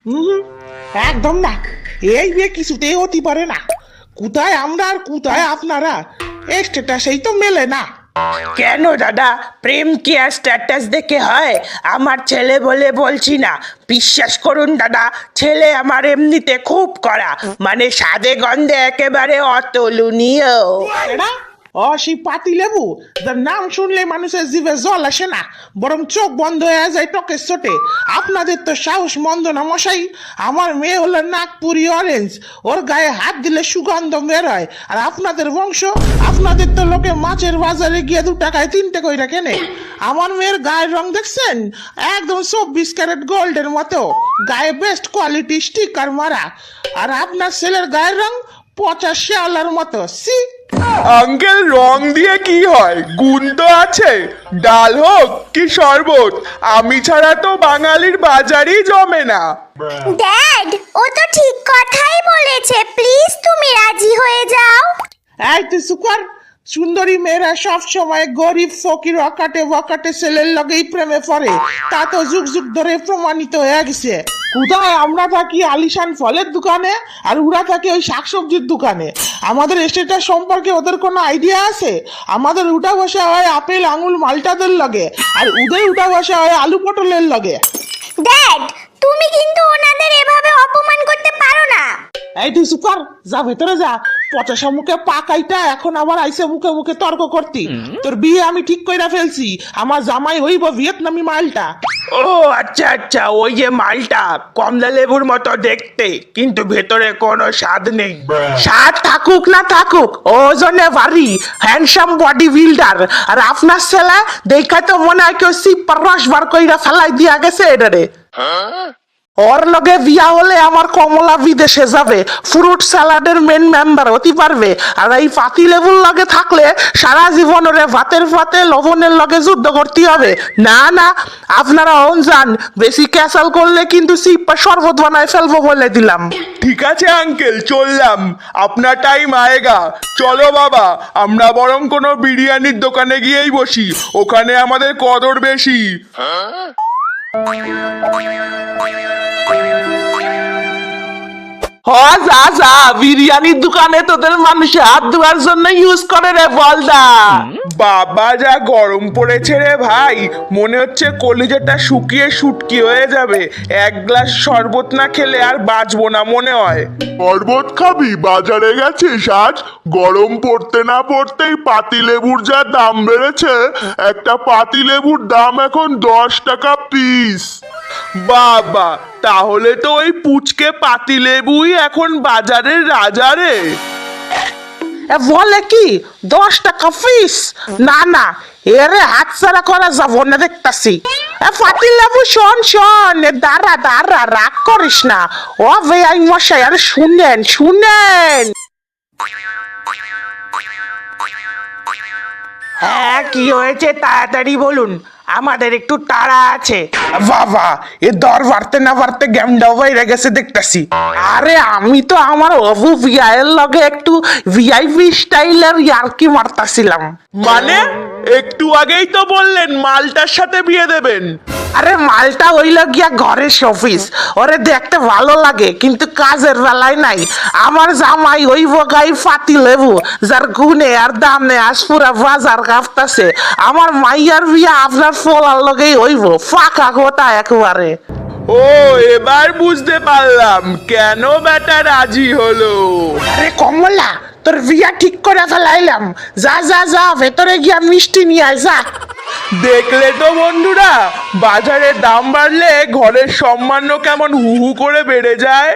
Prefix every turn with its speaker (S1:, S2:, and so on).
S1: হুম, একদম না। এই বিয়ে কিছুতেই হতে পারে না। কোথায় আমরা আর কোথায় আপনারা, স্ট্যাটাসেই তো মেলে না।
S2: কেন দাদা, প্রেম কি আর স্ট্যাটাস দেখে হয়? আমার ছেলে বলে বলছি না, বিশ্বাস করুন দাদা, ছেলে আমার এমনিতে খুব কড়া, মানে স্বাদে গন্ধে একেবারে অতুলনীয়।
S1: এরা সেই পাতি লেবু, যার নাম শুনলে মানুষের জিভে জল আসে না, বরং চোখ বন্ধ হয়ে যায় টকের চোটে। আপনাদের তো সাহস মন্দ না মশাই। আমার মেয়ে হলো নাগপুরি অরেঞ্জ, ওর গায়ে হাত দিলে সুগন্ধ বের হয়। আর আপনাদের বংশ, আপনাদের তো লোকে মাছের বাজারে গিয়ে 2 টাকায় 3টে কইরা কেনে। আমার মেয়ের গায়ের রং দেখছেন? একদম 24 ক্যারেট গোল্ডের মতো, গায়ে বেস্ট কোয়ালিটি স্টিকার মারা। আর আপনার ছেলের গায়ের রং পচা শেওলার মতো। সি
S3: আঙ্কেল, রং দিয়ে কি হয়? গুণ তো আছে। ডাল হোক কি শরবত, আমি ছাড়া তো বাঙালির বাজারই জমে না।
S4: ড্যাড, ও তো ঠিক কথাই বলেছে, প্লিজ তুমি রাজি হয়ে যাও।
S1: এই তুই সুকার, সুন্দরী মেয়েরা সব সময় গরিব ফকির অকাটে বকাটে ছেলের লগেই প্রেমে পড়ে, তা তো যুগ যুগ ধরে প্রমাণিত হয়ে গেছে। কোথায় আমরা থাকি আলিশান ফলের দোকানে, আর ওরা থাকে ওই শাকসবজির দোকানে। আমাদের স্টেটাস সম্পর্কে ওদের কোনো আইডিয়া আছে? আমাদের উঠা বসা হয় আপেল আঙুল মালটাদের লগে, আর ওদের উঠা বসা হয় আলু পটলের লগে।
S4: ড্যাড, তুমি কিন্তু ওনাদের এভাবে অপমান করতে পারো না।
S1: এই তুই সুপার, যা ভেতরে যা। পচাশা মুখে পাকাইটা এখন আবার আইসে মুখে মুখে তর্ক করতি। তোর বিয়ে আমি ঠিক কইরা ফেলছি, আমার জামাই হইব ভিয়েতনামি মালটা।
S2: ও আচ্ছা আচ্ছা, ওই যে মালটা কমলা লেবুর মতো দেখতে, কিন্তু ভেতরে কোনো স্বাদ নেই। স্বাদ থাকুক না থাকুক, ওজনে ভারী, হ্যান্ডসাম বডি বিল্ডার। আর আপনার ছেলে দেখা তো মনে হয় কেউ সিপার রস বার কইরা ফেলাই দিয়া গেছে এটারে। ওর লগে বিয়া হলে আমার কমলা বিদেশে যাবে, ফ্রুট স্যালাডের মেন মেম্বার হতে পারবে। আর এই পাতি লেবুর লগে থাকলে সারা জীবন ওরে ভাতের পাতে লবণের লগে যুদ্ধ করতে হবে। না না, আপনারা অন যান, বেশি ক্যাসাল করলে কিন্তু সিপ্পা শরবত বানায় ফেলবো বলে দিলাম।
S3: ঠিক আছে আঙ্কেল, চললাম। আপনার টাইম আয়েগা। চলো বাবা, আমরা বরং কোনো বিরিয়ানির দোকানে গিয়েই বসি, ওখানে আমাদের কদর বেশি।
S2: হ যা যা, বিরিয়ানির দোকানে তোদের মানুষ হাত ধোয়ার জন্য ইউজ করে রে বলদা।
S3: বাবা যা গরম পড়েছে রে ভাই, মনে হচ্ছে কলিজাটা শুকিয়ে শুটকি হয়ে যাবে। এক গ্লাস শরবত না খেলে আর বাঁচবো না মনে হয়।
S5: শরবত খাবি? বাজারে গেছিস আজ? গরম পড়তে না পড়তেই পাতিলেবুর যা দাম বেড়েছে, একটা পাতিলেবুর দাম এখন 10 টাকা পিস।
S3: বাবা, তাহলে তো ওই পুচকে পাতিলেবুই এখন বাজারের রাজা রে।
S2: বলে কি 10 টাকা ফিস? না না, এরে হাতছাড়া করা যাব না দেখতাছি। ফাটিল লেবু শোন শোন, দাঁড়া দাঁড়া, রাগ করিস না। ও ভাই মশাই, আরে শুনেন শুনেন। হ্যাঁ, কি হয়েছে তাড়াতাড়ি বলুন, আমাদের একটু তাড়া আছে।
S1: বাবা, এ দর বাড়তে না বাড়তে গেমটাও বাইরে গেছে দেখতাছি।
S2: আরে আমি তো আমার অবু ভিআইয়ের লগে একটু ভিআইপি স্টাইলের ইয়ার্কি মারতাছিলাম।
S3: মানে একটু আগেই তো বললেন মালটার সাথে বিয়ে দেবেন।
S2: আরে মালটা হইল গিয়া ঘরের শোপিস, ওরে দেখতে ভালো লাগে কিন্তু কাজের বেলায় নাই। আমার জামাই হইব গাই ফাতি লেবু, যার গুণে আর দামে আজ পুরা বাজার কাঁপতাছে। আমার মাইয়ার বিয়া আপনার ফলার লগেই হইব, ফাঁকা কথা একেবারে।
S3: ও, এবার বুঝতে পারলাম কেন বেটা রাজি হলো।
S2: আরে কমলা, তোর বিয়া ঠিক করে ফেলাইলাম, যা যা যা ভেতরে গিয়া মিষ্টি নিয়ে আয় যা।
S3: দেখলে তো বন্ধুরা, বাজারে দাম বাড়লে ঘরের সম্মানও কেমন হু হু করে বেড়ে যায়।